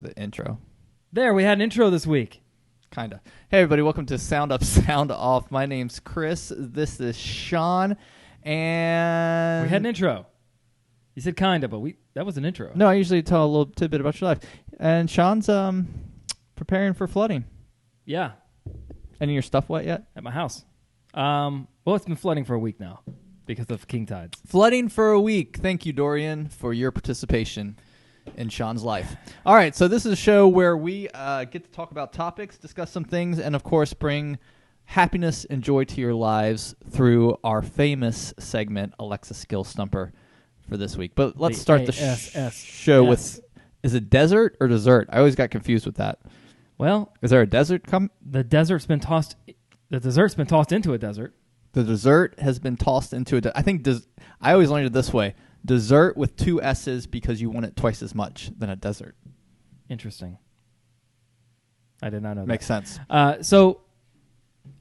The intro. There, we had an intro this week. Kind of. Hey, everybody. Welcome to Sound Up, Sound Off. My name's Chris. This is Sean. And we had an intro. You said kind of, but that was an intro. No, I usually tell a little tidbit about your life. And Sean's preparing for flooding. Yeah. Any of your stuff wet yet? At my house. Well, it's been flooding for a week now because of king tides. Flooding for a week. Thank you, Dorian, for your participation in Sean's life. All right, so this is a show where we get to talk about topics, discuss some things, and of course bring happiness and joy to your lives through our famous segment, Alexa Skill Stumper, for this week. But let's start the show with, is it desert or dessert? I always got confused with that. Well, is there a desert The dessert's been tossed into a desert. The dessert has been tossed into a I think I always learned it this way. Dessert with two S's because you want it twice as much than a desert. Interesting. I did not know Makes that. sense. So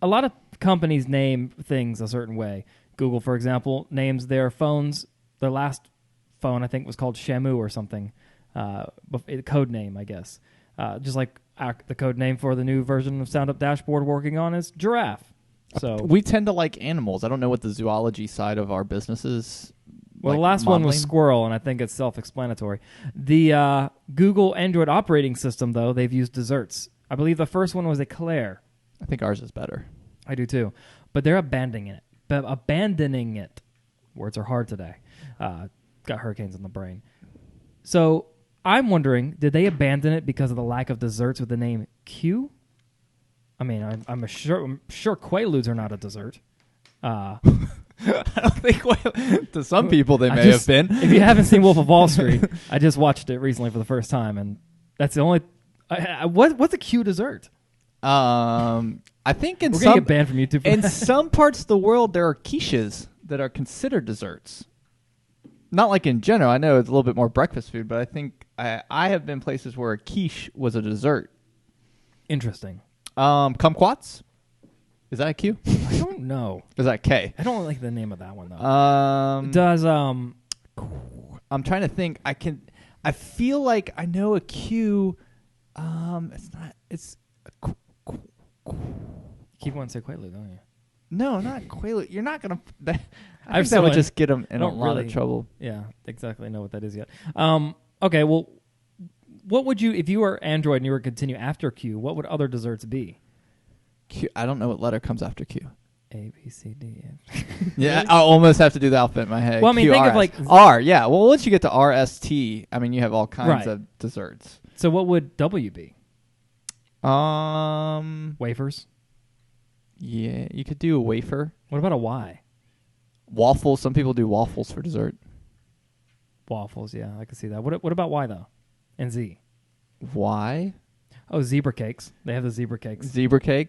a lot of companies name things a certain way. Google, for example, names their phones. Their last phone, I think, was called Shamu or something. Code name, I guess. Just like the code name for the new version of SoundUp Dashboard working on is Giraffe. So we tend to like animals. I don't know what the zoology side of our business is. Well, the last one was squirrel, and I think it's self-explanatory. The Google Android operating system, though, they've used desserts. I believe the first one was Eclair. I think ours is better. I do, too. But they're abandoning it. Words are hard today. Got hurricanes in the brain. So I'm wondering, did they abandon it because of the lack of desserts with the name Q? I mean, I'm sure Quaaludes are not a dessert. I don't think to some people they may have been. If you haven't seen Wolf of Wall Street, I just watched it recently for the first time, and that's the only. What's a Q dessert? I think we're gonna get banned from YouTube. In some parts of the world, there are quiches that are considered desserts. Not like in general. I know it's a little bit more breakfast food, but I think I have been places where a quiche was a dessert. Interesting. Kumquats? Is that a Q? I don't know. Is that K? I don't like the name of that one though. I'm trying to think. I feel like I know a Q. It's not. It's. Keep wanting to say Quaalude, don't you? No, not Quaalude. You're not gonna. I think that would just get them in a lot of trouble. Yeah, exactly. Know what that is yet. Okay. Well, what would you, if you were Android and you were to continue after Q? What would other desserts be? Q. I don't know what letter comes after Q. A, B, C, D, F. Yeah, I almost have to do the alphabet in my head. Well, I mean, Q, think R, of like R. Yeah. Well, once you get to R, S, T, I mean, you have all kinds of desserts. So, what would W be? Wafers. Yeah, you could do a wafer. What about a Y? Waffles. Some people do waffles for dessert. Waffles. Yeah, I can see that. What about Y though? And Z. Y. Oh, zebra cakes. They have the zebra cakes. Zebra cake.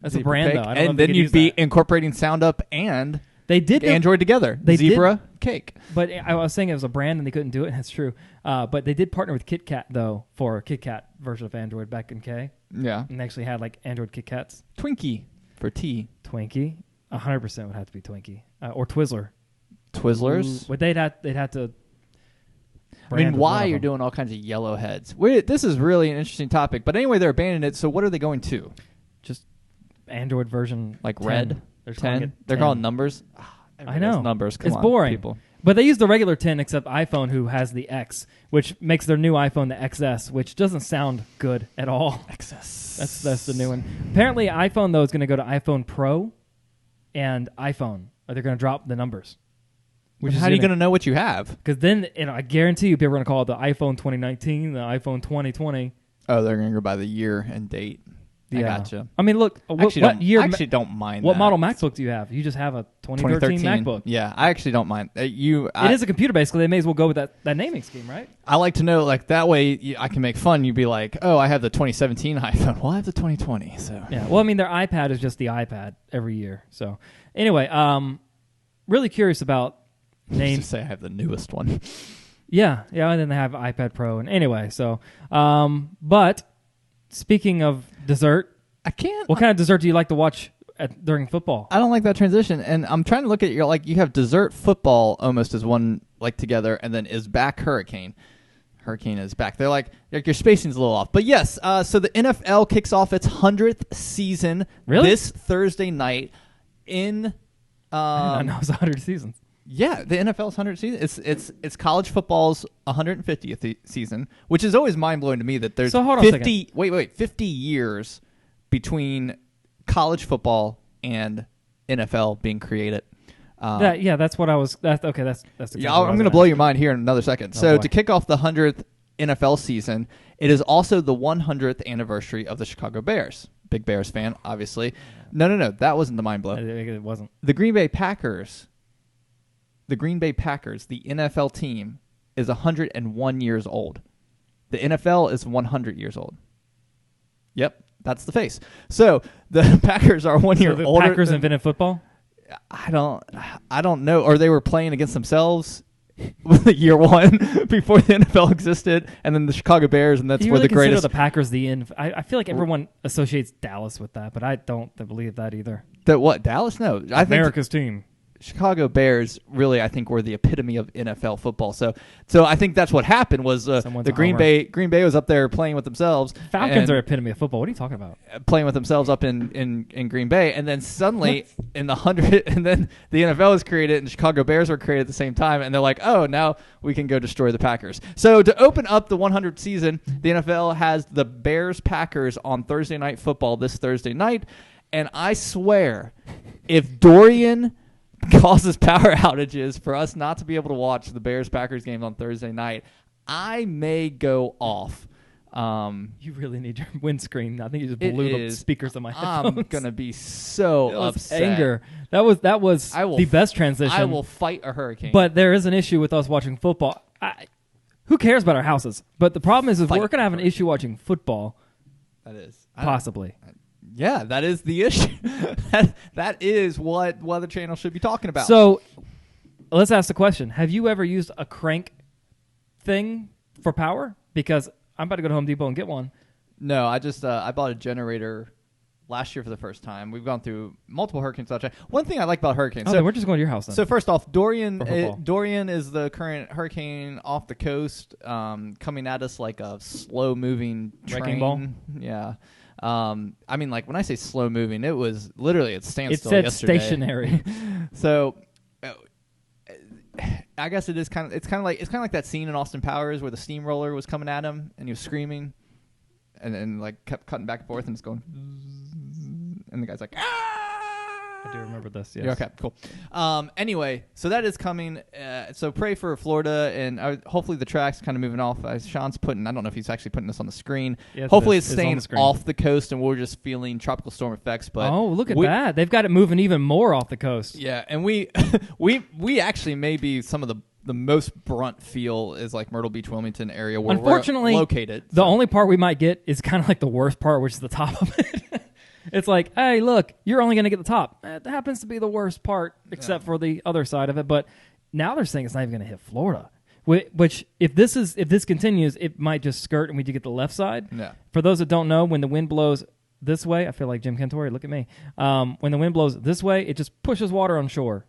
That's a brand, though. And then you'd be incorporating SoundUp and they did Android together. Zebra cake. But I was saying it was a brand and they couldn't do it, and that's true. But they did partner with Kit Kat, though, for a Kit Kat version of Android back in K. Yeah. And they actually had, like, Android Kit Kats. Twinkie for T. Twinkie. 100% would have to be Twinkie. Or Twizzler. Twizzlers? But they'd have to... I mean, why you're doing all kinds of yellow heads? This is really an interesting topic. But anyway, they're abandoning it, so what are they going to? Just Android version like 10. red? They're 10? They're calling numbers? I know. Numbers. Come it's on, boring. People. But they use the regular 10 except iPhone, who has the X, which makes their new iPhone the XS, which doesn't sound good at all. XS. That's the new one. Apparently, iPhone, though, is going to go to iPhone Pro and iPhone. Or they're going to drop the numbers. How are you going to know what you have? Because then, I guarantee you people are going to call it the iPhone 2019, the iPhone 2020. Oh, they're going to go by the year and date. Yeah. I gotcha. I mean, look, what year? I actually don't mind What that. model MacBook do you have? You just have a 2013 MacBook. Yeah, I actually don't mind. It is a computer, basically. They may as well go with that naming scheme, right? I like to know, like, that way I can make fun. You'd be like, oh, I have the 2017 iPhone. Well, I have the 2020, so. Yeah, well, I mean, their iPad is just the iPad every year. So, anyway, really curious about names. Just say I have the newest one. Yeah, and then they have iPad Pro. And anyway, so, but speaking of dessert, what kind of dessert do you like to watch during football? I don't like that transition, and I'm trying to look at you have dessert football almost as one like together, and then is back hurricane. Hurricane is back. They're like your spacing's a little off. But yes, so the NFL kicks off its 100th season this Thursday night in I didn't know it was 100 seasons. Yeah, the NFL's 100th season. It's college football's 150th season, which is always mind-blowing to me that there's so hold on 50 years between college football and NFL being created. That's what I was. That's exactly I'm going to blow your mind here in another second. To kick off the 100th NFL season, it is also the 100th anniversary of the Chicago Bears. Big Bears fan, obviously. No, that wasn't the mind blow. It wasn't. The Green Bay Packers, the NFL team, is 101 years old. The NFL is 100 years old. Yep, that's the face. So the Packers are 1 year older. Packers invented football? I don't know. Or they were playing against themselves year one before the NFL existed, and then the Chicago Bears, and that's Do you where really the greatest. consider the Packers the end? I feel like everyone associates Dallas with that, but I don't believe that either. That what Dallas? No, I think America's team. Chicago Bears really, I think, were the epitome of NFL football. So I think that's what happened was the Green Bay was up there playing with themselves. Falcons are epitome of football. What are you talking about? Playing with themselves up in Green Bay, and then suddenly in the 100, and then the NFL was created, and the Chicago Bears were created at the same time, and they're like, oh, now we can go destroy the Packers. So to open up the 100th season, the NFL has the Bears-Packers on Thursday Night Football this Thursday night, and I swear, if Dorian causes power outages for us not to be able to watch the Bears-Packers game on Thursday night, I may go off. You really need your windscreen. I think you just blew the speakers of my headphones. I'm gonna be so upset. Anger. That was the best transition. I will fight a hurricane. But there is an issue with us watching football. Who cares about our houses? But the problem is we're gonna have an issue watching football. That is possibly. Yeah, that is the issue. that is what Weather Channel should be talking about. So let's ask the question. Have you ever used a crank thing for power? Because I'm about to go to Home Depot and get one. No, I just I bought a generator last year for the first time. We've gone through multiple hurricanes. One thing I like about hurricanes. So we're just going to your house then. So first off, Dorian is the current hurricane off the coast, coming at us like a slow-moving train. Wrecking ball? Yeah. I mean, like when I say slow moving, it was literally at standstill. It said stationary. So, I guess it's kind of like that scene in Austin Powers where the steamroller was coming at him and he was screaming, and then like kept cutting back and forth and it's going, and the guy's like, ah! I do remember this. Yes. Yeah, okay, cool. Anyway, so that is coming. So pray for Florida, and hopefully the track's kind of moving off. Sean's putting, I don't know if he's actually putting this on the screen. Yes, hopefully it's staying off the coast, and we're just feeling tropical storm effects. But look at that! They've got it moving even more off the coast. Yeah, and we actually may be some of the most brunt feel is like Myrtle Beach, Wilmington area where unfortunately, we're located. The only part we might get is kind of like the worst part, which is the top of it. It's like, hey, look, you're only going to get the top. It happens to be the worst part, except for the other side of it. But now they're saying it's not even going to hit Florida. Which, if this continues, it might just skirt and we do get the left side. Yeah. For those that don't know, when the wind blows this way, I feel like Jim Cantori. Look at me. When the wind blows this way, it just pushes water on shore.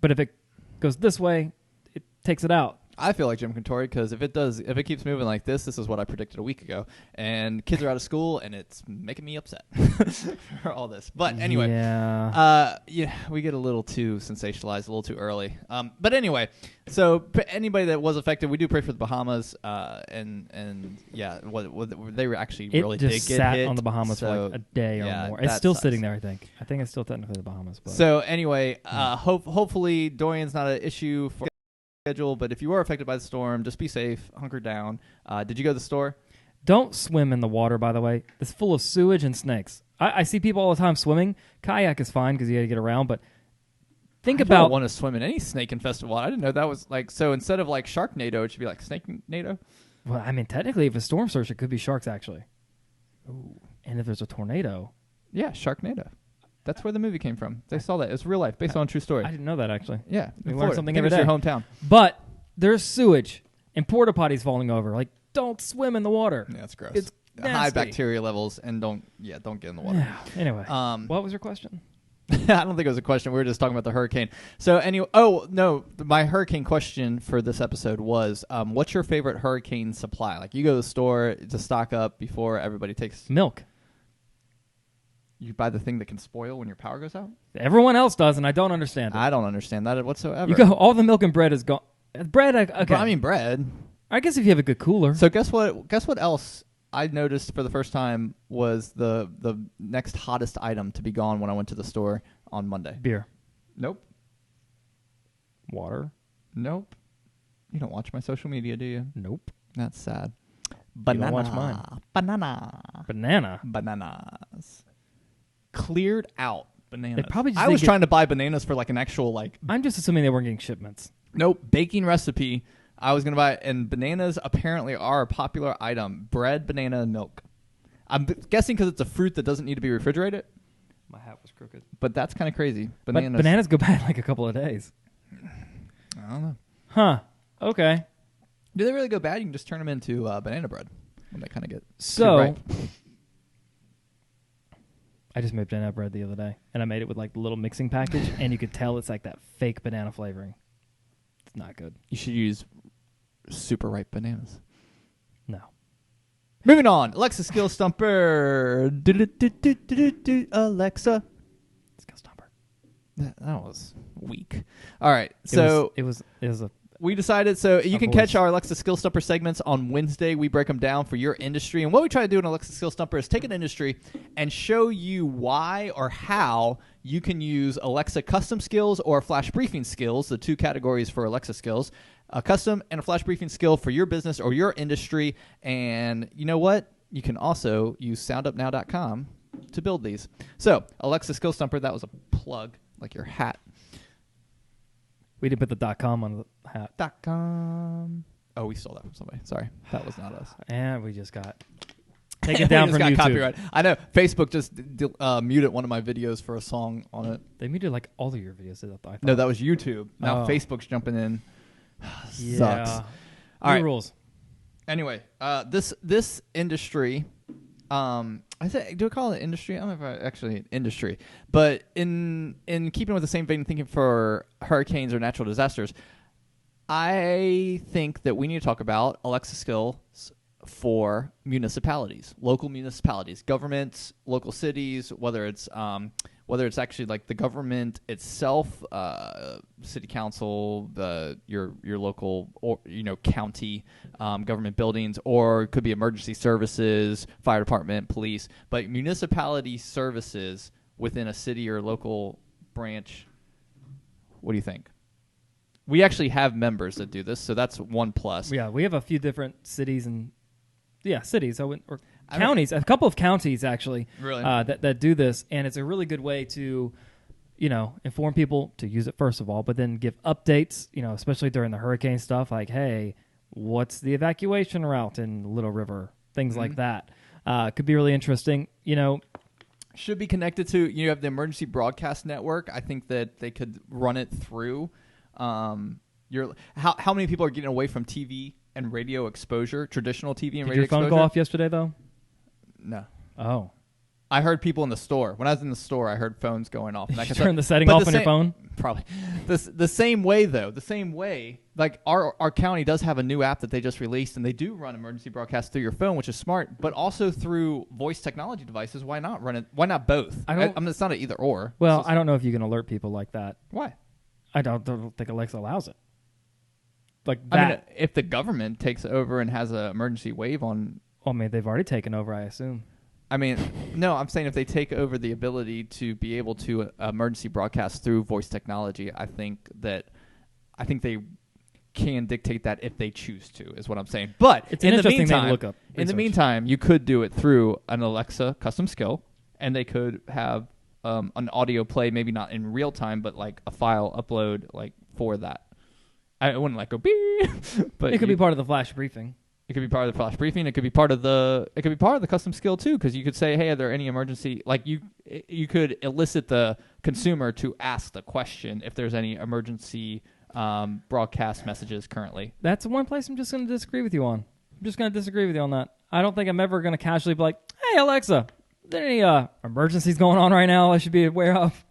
But if it goes this way, it takes it out. I feel like Jim Cantori because if it keeps moving like this is what I predicted a week ago, and kids are out of school, and it's making me upset for all this. But anyway, we get a little too sensationalized, a little too early. But anyway, so anybody that was affected, we do pray for the Bahamas, and they were actually really did get sat hit on the Bahamas for like a day or more. It's still sitting there, I think. I think it's still technically the Bahamas. But. So anyway, hopefully Dorian's not an issue for schedule, but if you were affected by the storm, just be safe, hunker down. Did you go to the store? Don't swim in the water, by the way. It's full of sewage and snakes. I see people all the time swimming. Kayak is fine because you got to get around, but I don't want to swim in any snake-infested water. I didn't know that was like, so instead of like Sharknado, it should be like Snake-nado? Well, I mean, technically, if a storm surge, it could be sharks, actually. Ooh. And if there's a tornado. Yeah, Sharknado. That's where the movie came from. They saw that. It's real life, based on a true story. I didn't know that, actually. Yeah. We learn something every day. It's your hometown. But there's sewage and porta potties falling over. Like, don't swim in the water. Yeah, it's gross. It's nasty. High bacteria levels, and don't get in the water. Yeah. Anyway, what was your question? I don't think it was a question. We were just talking about the hurricane. So anyway, oh no, my hurricane question for this episode was, what's your favorite hurricane supply? Like you go to the store to stock up before everybody takes Milk. You buy the thing that can spoil when your power goes out? Everyone else does, and I don't understand it. I don't understand that whatsoever. You go, all the milk and bread is gone. Bread, okay. But I mean bread. I guess if you have a good cooler. So guess what else I noticed for the first time was the next hottest item to be gone when I went to the store on Monday. Beer. Nope. Water. Nope. You don't watch my social media, do you? Nope. That's sad. Banana. You don't watch mine. Bananas. Cleared out bananas. I was trying to buy bananas for like an actual like. I'm just assuming they weren't getting shipments. Nope. Baking recipe. I was gonna buy, and bananas apparently are a popular item. Bread, banana, and milk. I'm guessing because it's a fruit that doesn't need to be refrigerated. My hat was crooked. But that's kind of crazy. But bananas go bad in like a couple of days. I don't know. Huh. Okay. Do they really go bad? You can just turn them into banana bread when they kind of get so. ripe. I just made banana bread the other day, and I made it with like the little mixing package, and you could tell it's like that fake banana flavoring. It's not good. You should use super ripe bananas. No. Moving on. Alexa Skill Stumper. Alexa. Skill Stumper. That was weak. All right. It was a. We decided, so you can voice. catch our Alexa Skill Stumper segments on Wednesday. We break them down for your industry. And what we try to do in Alexa Skill Stumper is take an industry and show you why or how you can use Alexa custom skills or flash briefing skills, the two categories for Alexa skills, a custom and a flash briefing skill for your business or your industry. And you know what? You can also use SoundUpNow.com to build these. So Alexa Skill Stumper, that was a plug, like your hat. We didn't put the .com on the hat. .com. Oh, we stole that from somebody. Sorry, that was not us. And we just got taken down from YouTube. Copyright. I know. Facebook just muted one of my videos for a song on it. They muted like all of your videos. I thought. No, that was YouTube. Now Facebook's jumping in. Yeah. Sucks. All right. Rules. Anyway, this industry. Do I call it industry? I don't know if actually industry, but in keeping with the same vein of thinking for hurricanes or natural disasters, I think that we need to talk about Alexa skills for municipalities, local municipalities, governments, local cities, whether it's actually like the government itself, city council, your local or county government buildings, or it could be emergency services, fire department, police, but municipality services within a city or local branch. What do you think? We actually have members that do this, so that's one plus. Yeah, we have a few different cities and cities or counties, a couple of counties actually, really? that do this, and it's a really good way to, inform people to use it first of all, but then give updates, especially during the hurricane stuff, like, hey, what's the evacuation route in Little River, things like that. Could be really interesting, Should be connected to, you have the emergency broadcast network. I think that they could run it through. How many people are getting away from TV and radio exposure, traditional TV and radio exposure? Did your phone go off yesterday, though? No. Oh. I heard people in the store. When I was in the store, I heard phones going off. And you turn the setting off on your phone? Probably. The same way, though. The same way. Like, our county does have a new app that they just released, and they do run emergency broadcasts through your phone, which is smart, but also through voice technology devices. Why not run it? Why not both? It's not an either or. Well, I don't know if you can alert people like that. Why? I don't think Alexa allows it. Like that. I mean, if the government takes over and has an emergency wave on... Well, I mean, they've already taken over, I assume. I mean, no, I'm saying if they take over the ability to be able to emergency broadcast through voice technology, I think they can dictate that if they choose to, is what I'm saying. But it's in the meantime, in the meantime, you could do it through an Alexa custom skill, and they could have an audio play, maybe not in real time, but like a file upload like for that. I wouldn't like go beep, but it could be part of the flash briefing. It could be part of the flash briefing. It could be part of the custom skill too, because you could say, "Hey, are there any emergency?" Like you could elicit the consumer to ask the question if there's any emergency broadcast messages currently. That's one place I'm just going to disagree with you on. I'm just going to disagree with you on that. I don't think I'm ever going to casually be like, "Hey, Alexa, are there any emergencies going on right now I should be aware of?"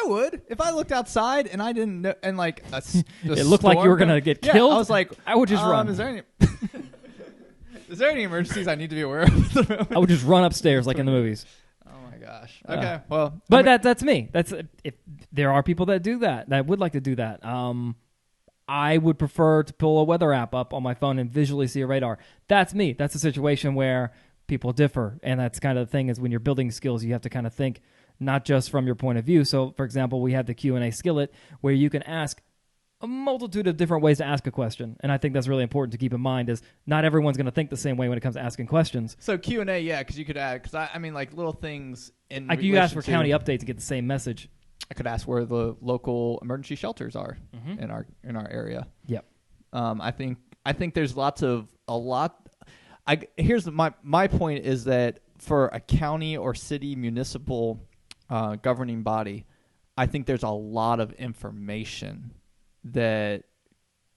I would. If I looked outside and I didn't know, and like it looked like you were gonna get killed. I was like, I would just run. Is there any emergencies I need to be aware of at the moment? I would just run upstairs like in the movies. Oh my gosh. Okay. Well, but that's me. That's if there are people that do that would like to do that. I would prefer to pull a weather app up on my phone and visually see a radar. That's me. That's a situation where people differ, and that's kind of the thing is when you're building skills, you have to kind of think not just from your point of view. So, for example, we have the Q&A skillet where you can ask a multitude of different ways to ask a question, and I think that's really important to keep in mind is not everyone's going to think the same way when it comes to asking questions. So Q&A, yeah, because you could add, because I mean, like little things in like you ask for county updates to get the same message. I could ask where the local emergency shelters are in our area. Yep. I think there's here's my point is that for a county or city municipal governing body, I think there's a lot of information that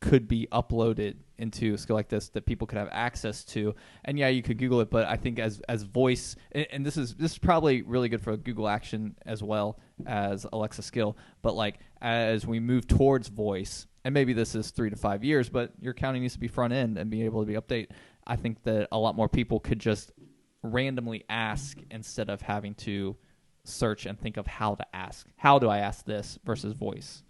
could be uploaded into a skill like this that people could have access to. And yeah, you could Google it, but I think as voice, and this is probably really good for Google Action as well as Alexa skill, but like as we move towards voice, and maybe this is 3 to 5 years, but your county needs to be front end and be able to be update. I think that a lot more people could just randomly ask instead of having to search and think of how to ask. How do I ask this versus voice?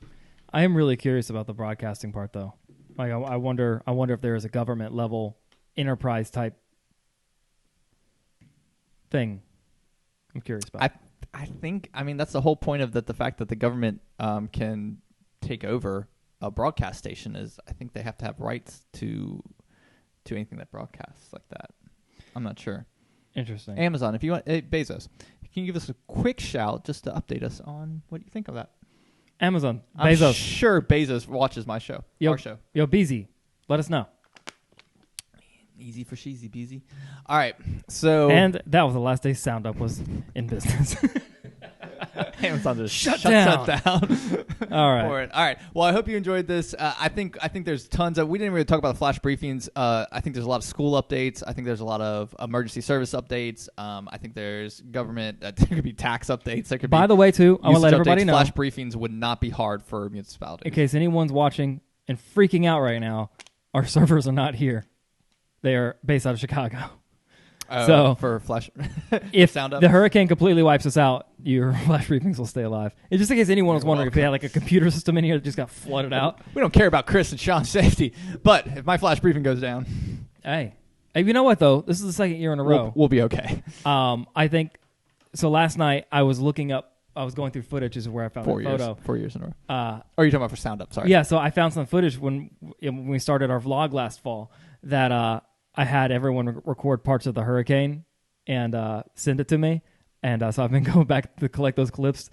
I am really curious about the broadcasting part, though. Like, I wonder if there is a government level, enterprise type thing. I'm curious about. I think. I mean, that's the whole point of that. The fact that the government can take over a broadcast station is, I think they have to have rights to anything that broadcasts like that. I'm not sure. Interesting. Amazon, if you want, Bezos, can you give us a quick shout just to update us on what you think of that? Amazon, Bezos. I'm Bezos. sure Bezos watches my show. Our show. Yo, Beezy, let us know. Easy for sheezy, beezy. All right, so and that was the last day SoundUp was in business. Amazon just shut down. All right. For it. All right. Well, I hope you enjoyed this. I think there's tons of. We didn't really talk about the flash briefings. I think there's a lot of school updates. I think there's a lot of emergency service updates. I think there's government. There could be tax updates. There could. By the way, too, I want to let everybody know. Flash briefings would not be hard for municipalities. In case anyone's watching and freaking out right now, our servers are not here. They are based out of Chicago. So for flash, if SoundUp. The hurricane completely wipes us out, your flash briefings will stay alive. And just in case anyone was wondering if we had like a computer system in here that just got flooded out. We don't care about Chris and Sean's safety, but if my flash briefing goes down, hey, you know what though? This is the second year in a row. We'll be okay. I think so. Last night I was looking up. I was going through footage. Is where I found 4 the photo. 4 years in a row. Or are you talking about for SoundUp? Sorry. Yeah. So I found some footage when we started our vlog last fall that I had everyone record parts of the hurricane and send it to me. And so I've been going back to collect those clips.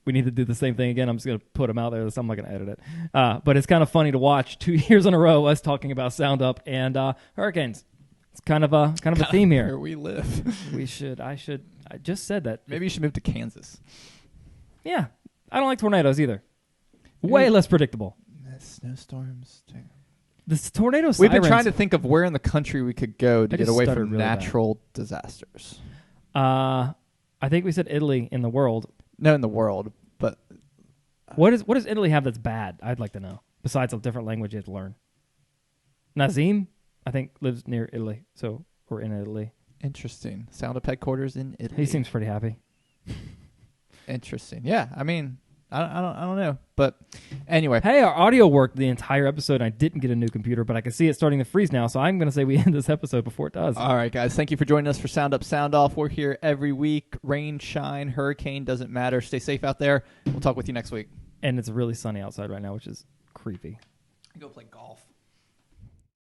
We need to do the same thing again. I'm just going to put them out there. So I'm not going to edit it. But it's kind of funny to watch 2 years in a row us talking about SoundUp and hurricanes. It's kind of a theme here. Where we live. I just said that. Maybe you should move to Kansas. Yeah. I don't like tornadoes either. Way less predictable. Snowstorms. The tornado sirens. We've been trying to think of where in the country we could go to get away from really natural disasters. I think we said Italy in the world. No, in the world, but what does Italy have that's bad? I'd like to know. Besides a different language you have to learn. Nazim, I think, lives near Italy, so we're in Italy. Interesting. SoundUp headquarters in Italy. He seems pretty happy. Interesting. Yeah, I mean, I don't know, but anyway. Hey, our audio worked the entire episode. I didn't get a new computer, but I can see it starting to freeze now, so I'm going to say we end this episode before it does. All right, guys. Thank you for joining us for SoundUp Sound Off. We're here every week. Rain, shine, hurricane, doesn't matter. Stay safe out there. We'll talk with you next week. And it's really sunny outside right now, which is creepy. Go play golf.